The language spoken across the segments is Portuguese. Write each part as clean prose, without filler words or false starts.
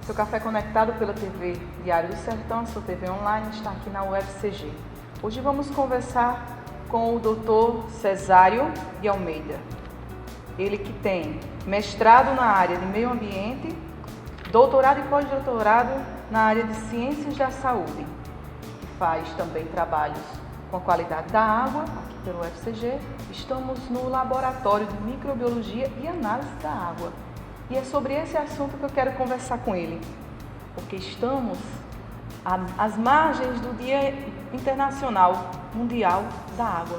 Seu café conectado pela TV Diário do Sertão, sua TV online, está aqui na UFCG. Hoje vamos conversar com o Dr. Cesário de Almeida. Ele que tem mestrado na área de meio ambiente, doutorado e pós-doutorado na área de ciências da saúde. E faz também trabalhos com a qualidade da água, aqui pelo UFCG. Estamos no Laboratório de Microbiologia e Análise da Água. E é sobre esse assunto que eu quero conversar com ele, porque estamos às margens do Dia Internacional Mundial da Água.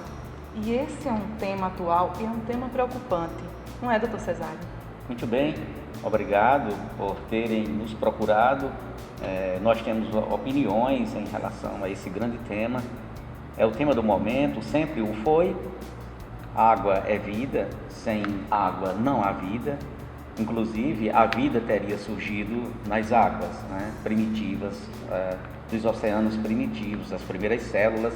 E esse é um tema atual e é um tema preocupante, não é, doutor Cesário? Muito bem, obrigado por terem nos procurado. Nós temos opiniões em relação a esse grande tema. É o tema do momento, sempre o foi. Água é vida, sem água não há vida. Inclusive, a vida teria surgido nas águas, né, primitivas, dos oceanos primitivos. As primeiras células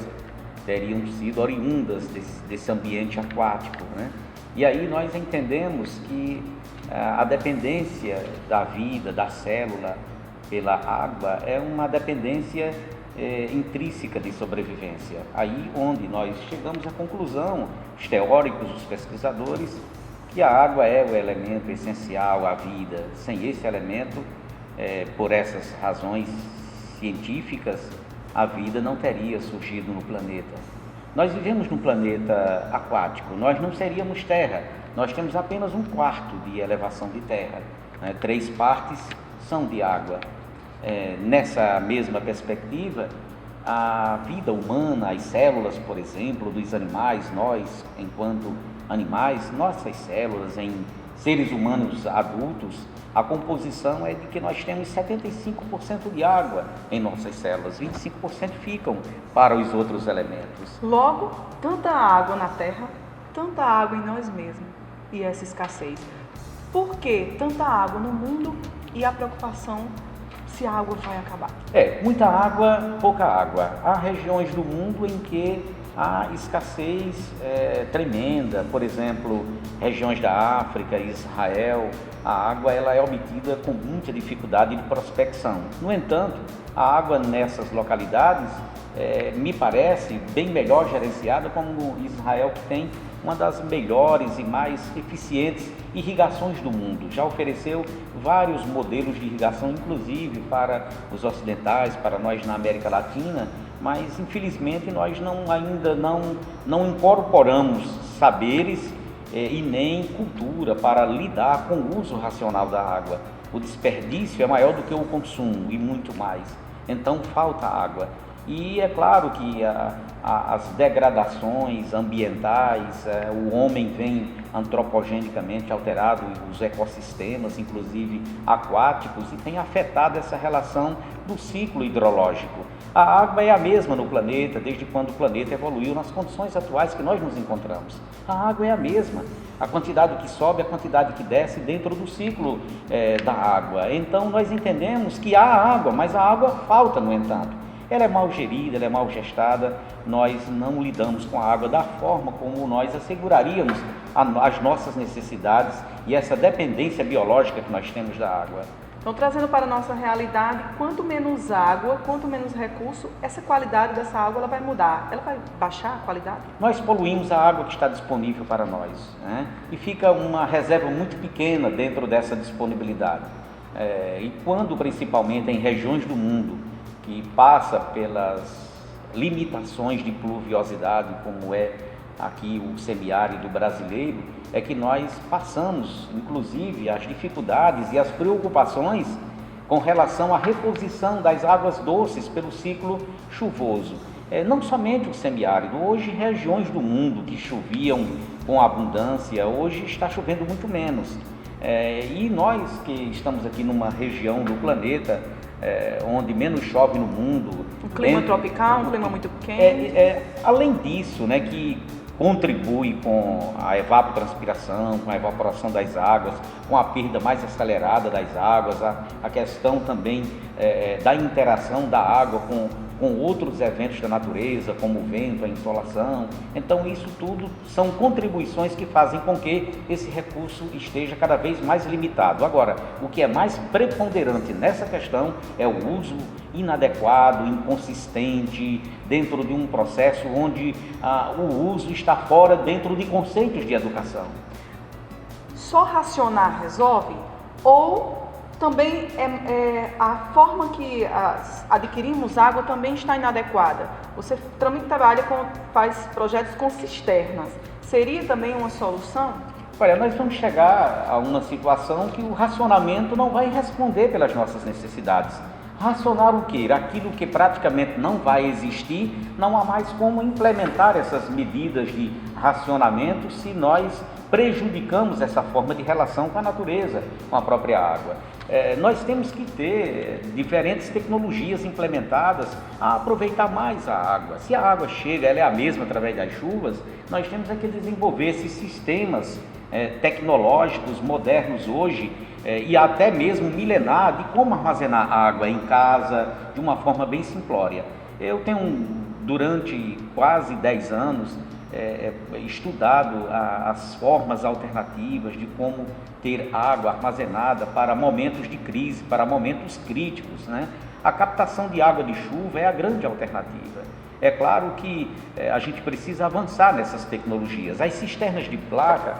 teriam sido oriundas desse ambiente aquático, né? E aí nós entendemos que a dependência da vida, da célula pela água, é uma dependência intrínseca de sobrevivência. Aí onde nós chegamos à conclusão, os teóricos, os pesquisadores, que a água é o elemento essencial à vida. Sem esse elemento, por essas razões científicas, a vida não teria surgido no planeta. Nós vivemos num planeta aquático, nós não seríamos terra, nós temos apenas 1/4 de elevação de terra, né? 3 partes são de água. Nessa mesma perspectiva, a vida humana, as células, por exemplo, dos animais, nós, enquanto animais, nossas células em seres humanos adultos, a composição é de que nós temos 75% de água em nossas células, 25% ficam para os outros elementos. Logo, tanta água na Terra, tanta água em nós mesmos e essa escassez. Por que tanta água no mundo e a preocupação se a água vai acabar? Muita água, pouca água. Há regiões do mundo em que há escassez tremenda, por exemplo, regiões da África, Israel, a água ela é obtida com muita dificuldade de prospecção. No entanto, a água nessas localidades me parece bem melhor gerenciada, como Israel, que tem uma das melhores e mais eficientes irrigações do mundo. Já ofereceu vários modelos de irrigação, inclusive para os ocidentais, para nós na América Latina, mas infelizmente nós ainda não incorporamos saberes e nem cultura para lidar com o uso racional da água. O desperdício é maior do que o consumo e muito mais. Então falta água. E é claro que as degradações ambientais, o homem vem antropogenicamente alterado os ecossistemas, inclusive aquáticos, e tem afetado essa relação do ciclo hidrológico. A água é a mesma no planeta, desde quando o planeta evoluiu nas condições atuais que nós nos encontramos. A água é a mesma, a quantidade que sobe, a quantidade que desce dentro do ciclo da água. Então nós entendemos que há água, mas a água falta, no entanto. Ela é mal gerida, ela é mal gestada, nós não lidamos com a água da forma como nós asseguraríamos as nossas necessidades e essa dependência biológica que nós temos da água. Então, trazendo para a nossa realidade, quanto menos água, quanto menos recurso, essa qualidade dessa água ela vai mudar, ela vai baixar a qualidade? Nós poluímos a água que está disponível para nós, né? E fica uma reserva muito pequena dentro dessa disponibilidade. E quando, principalmente em regiões do mundo, que passa pelas limitações de pluviosidade, como é aqui o semiárido brasileiro, é que nós passamos, inclusive, as dificuldades e as preocupações com relação à reposição das águas doces pelo ciclo chuvoso. Não somente o semiárido, hoje regiões do mundo que choviam com abundância, hoje está chovendo muito menos. E nós que estamos aqui numa região do planeta onde menos chove no mundo. Um clima tropical, um clima muito quente. Além disso, né, que contribui com a evapotranspiração, com a evaporação das águas, com a perda mais acelerada das águas, a questão também da interação da água com com outros eventos da natureza, como o vento, a insolação. Então isso tudo são contribuições que fazem com que esse recurso esteja cada vez mais limitado. Agora, o que é mais preponderante nessa questão é o uso inadequado, inconsistente, dentro de um processo onde o uso está fora dentro de conceitos de educação. Só racionar resolve? Ou também a forma que adquirimos água também está inadequada? Você também faz projetos com cisternas. Seria também uma solução? Olha, nós vamos chegar a uma situação que o racionamento não vai responder pelas nossas necessidades. Racionar o quê? Aquilo que praticamente não vai existir, não há mais como implementar essas medidas de racionamento se nós prejudicamos essa forma de relação com a natureza, com a própria água. Nós temos que ter diferentes tecnologias implementadas a aproveitar mais a água. Se a água chega, ela é a mesma através das chuvas, nós temos que desenvolver esses sistemas tecnológicos modernos hoje e até mesmo milenar de como armazenar água em casa de uma forma bem simplória. Eu tenho, durante quase 10 anos, estudado as formas alternativas de como ter água armazenada para momentos de crise, para momentos críticos, né? A captação de água de chuva é a grande alternativa. É claro que a gente precisa avançar nessas tecnologias. As cisternas de placa,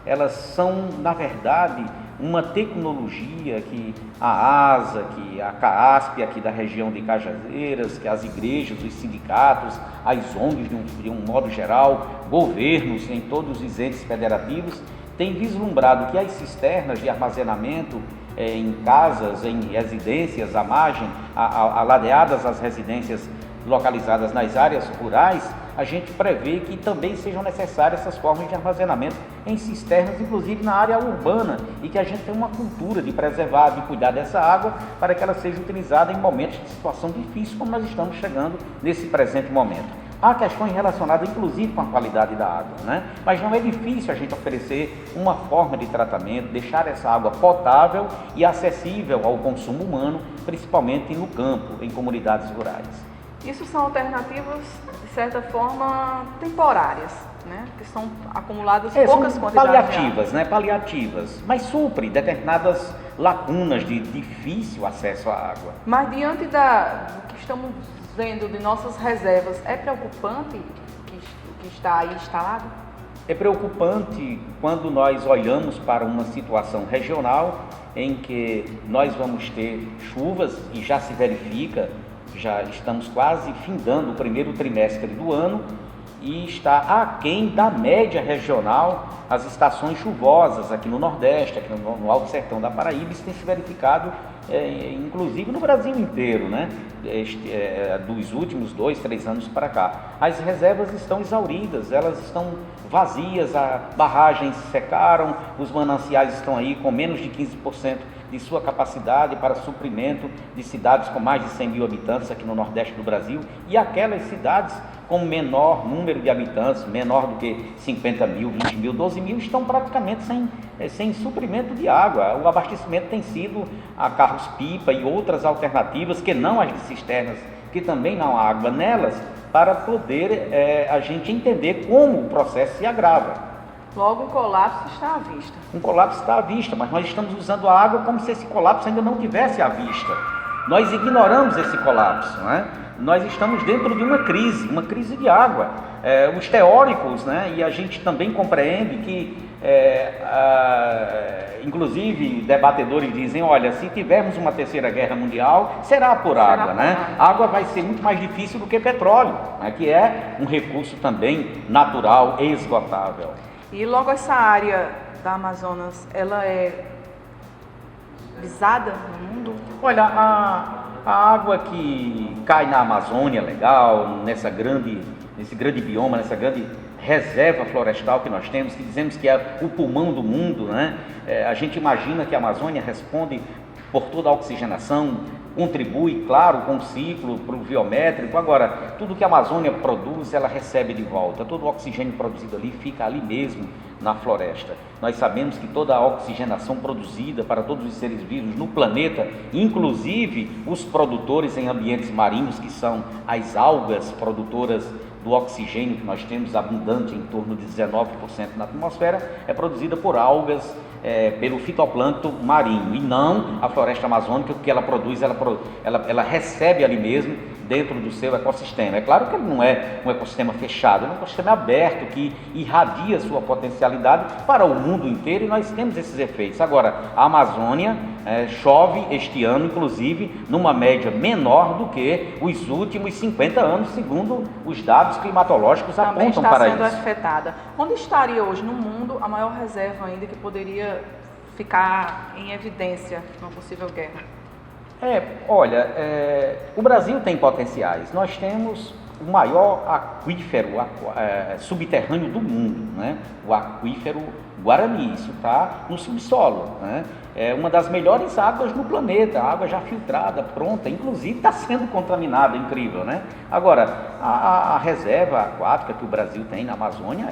elas são, na verdade, uma tecnologia que a ASA, que a CAASP aqui da região de Cajazeiras, que as igrejas, os sindicatos, as ONGs de um modo geral, governos em todos os entes federativos, têm vislumbrado que as cisternas de armazenamento em casas, em residências à margem, aladeadas às residências localizadas nas áreas rurais, a gente prevê que também sejam necessárias essas formas de armazenamento em cisternas, inclusive na área urbana, e que a gente tenha uma cultura de preservar, de cuidar dessa água para que ela seja utilizada em momentos de situação difícil, como nós estamos chegando nesse presente momento. Há questões relacionadas, inclusive, com a qualidade da água, né? Mas não é difícil a gente oferecer uma forma de tratamento, deixar essa água potável e acessível ao consumo humano, principalmente no campo, em comunidades rurais. Isso são alternativas, de certa forma, temporárias, né? Que são acumuladas poucas quantidades paliativas, né? Paliativas, mas supre determinadas lacunas de difícil acesso à água. Mas diante do que estamos vendo de nossas reservas, é preocupante o que está aí instalado? É preocupante quando nós olhamos para uma situação regional em que nós vamos ter chuvas, e já se verifica, já estamos quase findando o primeiro trimestre do ano e está aquém da média regional as estações chuvosas aqui no Nordeste, aqui no Alto Sertão da Paraíba. Isso tem se verificado inclusive no Brasil inteiro, né? Dos últimos 2, 3 anos para cá. As reservas estão exauridas, elas estão vazias, as barragens secaram, os mananciais estão aí com menos de 15% de sua capacidade para suprimento de cidades com mais de 100 mil habitantes aqui no Nordeste do Brasil, e aquelas cidades com menor número de habitantes, menor do que 50 mil, 20 mil, 12 mil, estão praticamente sem suprimento de água. O abastecimento tem sido a carros-pipa e outras alternativas, que não as de cisternas, que também não há água nelas, para poder a gente entender como o processo se agrava. Logo, o colapso está à vista. Um colapso está à vista, mas nós estamos usando a água como se esse colapso ainda não tivesse à vista. Nós ignoramos esse colapso, não é? Nós estamos dentro de uma crise de água. Os teóricos, né, e a gente também compreende que, inclusive, debatedores dizem, olha, se tivermos uma terceira guerra mundial, será por água, né? A água vai ser muito mais difícil do que petróleo, né, que é um recurso também natural e esgotável. E logo essa área da Amazonas, ela é visada no mundo? Olha, a água que cai na Amazônia, legal, nesse grande bioma, nessa grande reserva florestal que nós temos, que dizemos que é o pulmão do mundo, né? A gente imagina que a Amazônia responde por toda a oxigenação, contribui, claro, com o ciclo pluviométrico. Agora, tudo que a Amazônia produz, ela recebe de volta. Todo o oxigênio produzido ali fica ali mesmo, na floresta. Nós sabemos que toda a oxigenação produzida para todos os seres vivos no planeta, inclusive os produtores em ambientes marinhos, que são as algas produtoras do oxigênio que nós temos abundante em torno de 19% na atmosfera, é produzida por algas, pelo fitoplâncton marinho, e não a floresta amazônica, que ela produz, ela recebe ali mesmo dentro do seu ecossistema. É claro que ele não é um ecossistema fechado, é um ecossistema aberto que irradia sua potencialidade para o mundo inteiro, e nós temos esses efeitos. Agora, a Amazônia chove este ano, inclusive, numa média menor do que os últimos 50 anos, segundo os dados climatológicos apontam para isso. Também está sendo afetada. Onde estaria hoje no mundo a maior reserva ainda que poderia ficar em evidência numa possível guerra? Olha, o Brasil tem potenciais. Nós temos o maior aquífero subterrâneo do mundo, né? O aquífero Guarani, isso está no subsolo, né? É uma das melhores águas no planeta, a água já filtrada, pronta, inclusive está sendo contaminada, incrível, né? Agora, a reserva aquática que o Brasil tem na Amazônia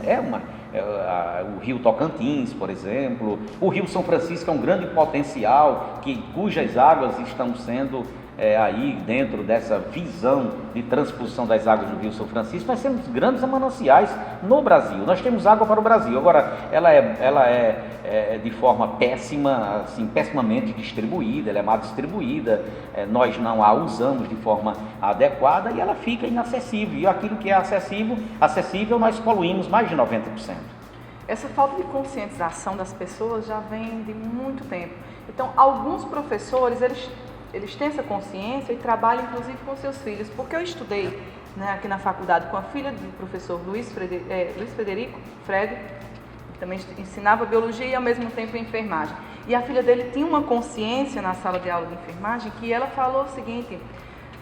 o rio Tocantins, por exemplo, o rio São Francisco é um grande potencial, cujas águas estão sendo aí dentro dessa visão de transposição das águas do rio São Francisco. Nós temos grandes mananciais no Brasil, nós temos água para o Brasil. Agora, ela é de forma péssima, assim, pessimamente distribuída, ela é mal distribuída, nós não a usamos de forma adequada e ela fica inacessível, e aquilo que é acessível nós poluímos mais de 90%. Essa falta de conscientização das pessoas já vem de muito tempo. Então, alguns professores, eles têm essa consciência e trabalham inclusive com seus filhos, porque eu estudei, né, aqui na faculdade com a filha do professor Luiz Frederico, Fred, que também ensinava biologia e ao mesmo tempo enfermagem. E a filha dele tinha uma consciência na sala de aula de enfermagem que ela falou o seguinte: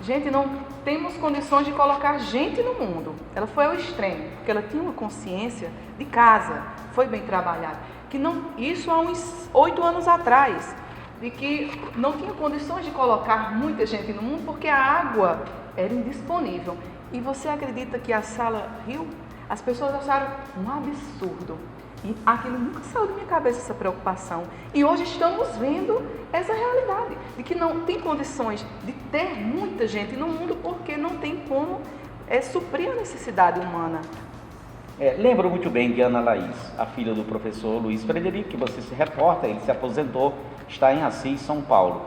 gente, não temos condições de colocar gente no mundo. Ela foi ao extremo, porque ela tinha uma consciência de casa, foi bem trabalhada, que não, isso há uns 8 anos atrás, de que não tinha condições de colocar muita gente no mundo porque a água era indisponível. E você acredita que a sala Rio, as pessoas acharam um absurdo. E aquilo nunca saiu da minha cabeça, essa preocupação. E hoje estamos vendo essa realidade, de que não tem condições de ter muita gente no mundo porque não tem como suprir a necessidade humana. Lembro muito bem de Ana Laís, a filha do professor Luiz Frederico, que você se reporta, ele se aposentou, está em Assis, São Paulo.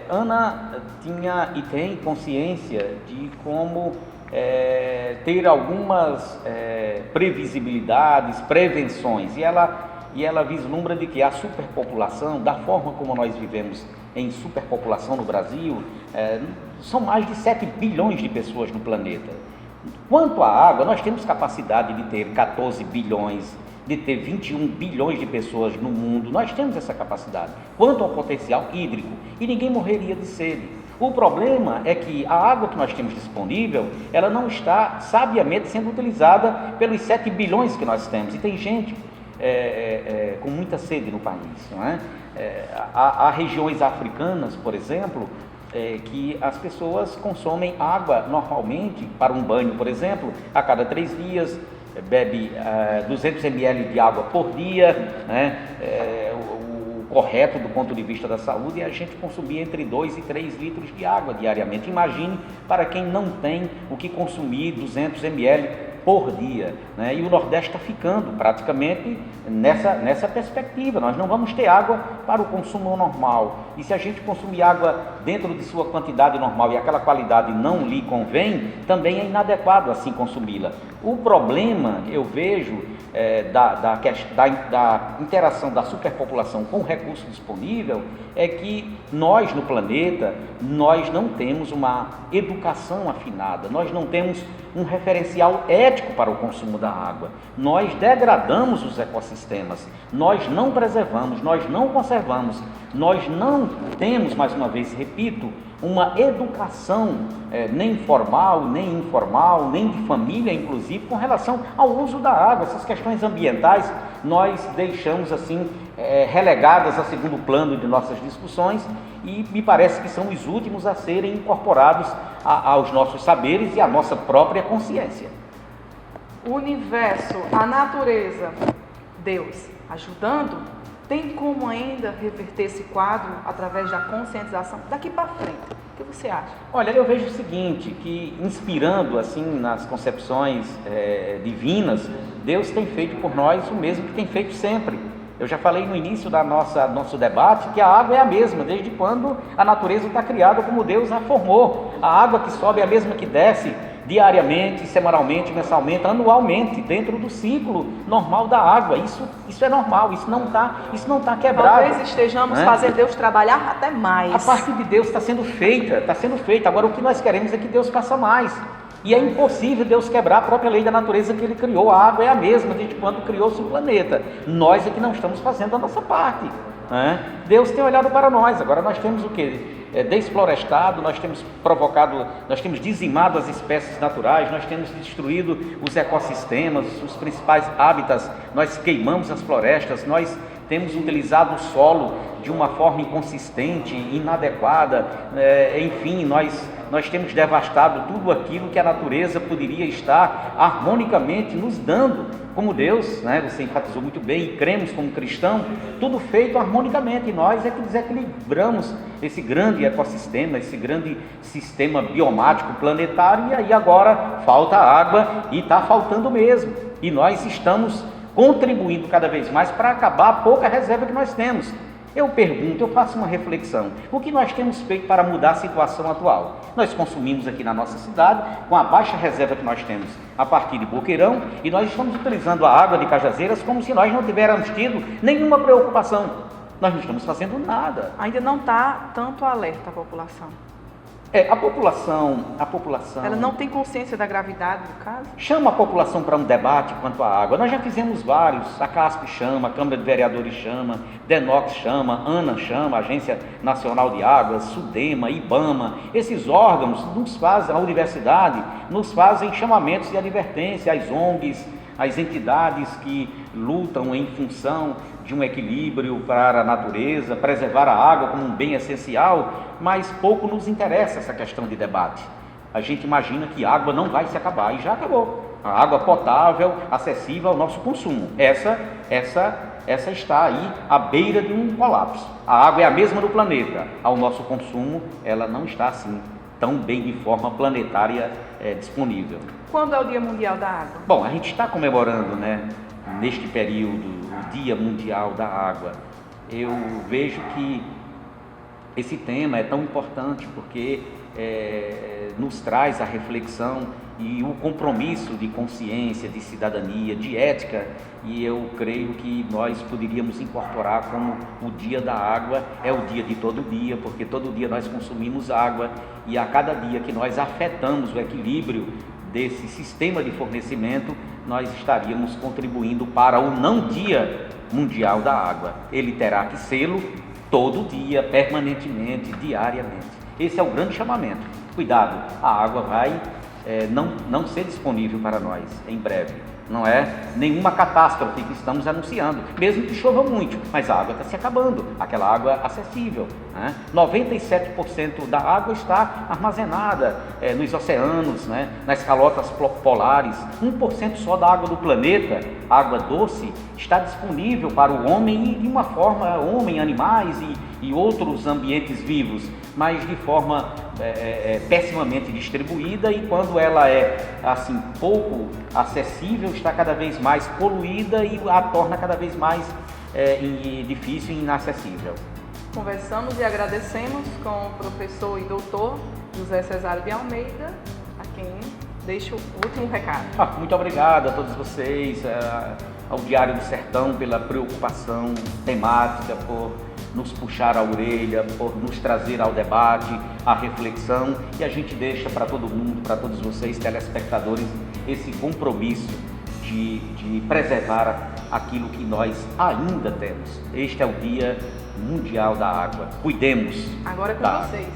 Ana tinha e tem consciência de como ter algumas previsibilidades, prevenções, e ela vislumbra de que a superpopulação, da forma como nós vivemos em superpopulação no Brasil, são mais de 7 bilhões de pessoas no planeta. Quanto à água, nós temos capacidade de ter 14 bilhões, de ter 21 bilhões de pessoas no mundo, nós temos essa capacidade. Quanto ao potencial hídrico, e ninguém morreria de sede. O problema é que a água que nós temos disponível, ela não está sabiamente sendo utilizada pelos 7 bilhões que nós temos, e tem gente com muita sede no país, não é? Há regiões africanas, por exemplo, que as pessoas consomem água normalmente para um banho, por exemplo, a cada 3 dias, bebe 200 ml de água por dia, né? O correto do ponto de vista da saúde é a gente consumir entre 2 e 3 litros de água diariamente. Imagine para quem não tem o que consumir 200 ml por dia, né? E o Nordeste está ficando praticamente nessa perspectiva. Nós não vamos ter água para o consumo normal, e se a gente consumir água dentro de sua quantidade normal e aquela qualidade não lhe convém, também é inadequado assim consumi-la. O problema, eu vejo, da interação da superpopulação com o recurso disponível é que nós no planeta, nós não temos uma educação afinada, nós não temos um referencial ético para o consumo da água, nós degradamos os ecossistemas, nós não preservamos, nós não conservamos, nós não temos, mais uma vez repito, uma educação nem formal, nem informal, nem de família, inclusive, com relação ao uso da água. Essas questões ambientais nós deixamos assim relegadas a segundo plano de nossas discussões, e me parece que são os últimos a serem incorporados aos nossos saberes e à nossa própria consciência. O universo, a natureza, Deus ajudando, tem como ainda reverter esse quadro através da conscientização daqui para frente? O que você acha? Olha, eu vejo o seguinte, que inspirando assim nas concepções divinas, Deus tem feito por nós o mesmo que tem feito sempre. Eu já falei no início do nosso debate que a água é a mesma, desde quando a natureza está criada como Deus a formou. A água que sobe é a mesma que desce diariamente, semanalmente, mensalmente, anualmente, dentro do ciclo normal da água. Isso é normal, isso não tá quebrado. Talvez estejamos fazendo Deus trabalhar até mais. A parte de Deus está sendo feita. Agora o que nós queremos é que Deus faça mais. E é impossível Deus quebrar a própria lei da natureza que Ele criou. A água é a mesma desde quando criou-se o planeta. Nós é que não estamos fazendo a nossa parte. Deus tem olhado para nós. Agora nós temos o quê? Desflorestado, nós temos dizimado as espécies naturais, nós temos destruído os ecossistemas, os principais hábitats, nós queimamos as florestas, nós temos utilizado o solo de uma forma inconsistente, inadequada, enfim, nós temos devastado tudo aquilo que a natureza poderia estar harmonicamente nos dando, como Deus, você enfatizou muito bem, e cremos como cristão, tudo feito harmonicamente, e nós é que desequilibramos esse grande ecossistema, esse grande sistema biomático planetário, e aí agora falta água, e está faltando mesmo, e nós estamos contribuindo cada vez mais para acabar a pouca reserva que nós temos. Eu pergunto, eu faço uma reflexão, o que nós temos feito para mudar a situação atual? Nós consumimos aqui na nossa cidade, com a baixa reserva que nós temos a partir de Boqueirão, e nós estamos utilizando a água de Cajazeiras como se nós não tivéssemos tido nenhuma preocupação. Nós não estamos fazendo nada. Ainda não está tanto alerta a população. A população... Ela não tem consciência da gravidade do caso? Chama a população para um debate quanto à água. Nós já fizemos vários, a CASP chama, a Câmara de Vereadores chama, DENOX chama, ANA chama, Agência Nacional de Águas, SUDEMA, IBAMA. Esses órgãos nos fazem, a universidade, nos fazem chamamentos de advertência às ONGs, às entidades que lutam em função de um equilíbrio para a natureza, preservar a água como um bem essencial, mas pouco nos interessa essa questão de debate. A gente imagina que a água não vai se acabar, e já acabou. A água potável, acessível ao nosso consumo, essa está aí à beira de um colapso. A água é a mesma do planeta, ao nosso consumo ela não está assim, tão bem de forma planetária disponível. Quando é o Dia Mundial da Água? Bom, a gente está comemorando, neste período, o Dia Mundial da Água. Eu vejo que esse tema é tão importante porque nos traz a reflexão e o compromisso de consciência, de cidadania, de ética, e eu creio que nós poderíamos incorporar como o Dia da Água é o dia de todo dia, porque todo dia nós consumimos água, e a cada dia que nós afetamos o equilíbrio desse sistema de fornecimento, nós estaríamos contribuindo para o não Dia Mundial da Água. Ele terá que sê-lo todo dia, permanentemente, diariamente. Esse é o grande chamamento. Cuidado, a água vai não ser disponível para nós em breve. Não é nenhuma catástrofe que estamos anunciando, mesmo que chova muito, mas a água está se acabando, aquela água acessível. 97% da água está armazenada nos oceanos, nas calotas polares. 1% só da água do planeta, água doce, está disponível para o homem e de uma forma, animais e outros ambientes vivos, mas de forma pessimamente distribuída, e quando ela é assim pouco acessível, está cada vez mais poluída e a torna cada vez mais difícil e inacessível. Conversamos e agradecemos com o professor e doutor José Cesário de Almeida, a quem deixo o último recado. Muito obrigado a todos vocês, ao Diário do Sertão, pela preocupação temática, por nos puxar a orelha, por nos trazer ao debate, à reflexão, e a gente deixa para todo mundo, para todos vocês, telespectadores, esse compromisso de preservar aquilo que nós ainda temos. Este é o Dia Mundial da Água. Cuidemos. Agora é com vocês.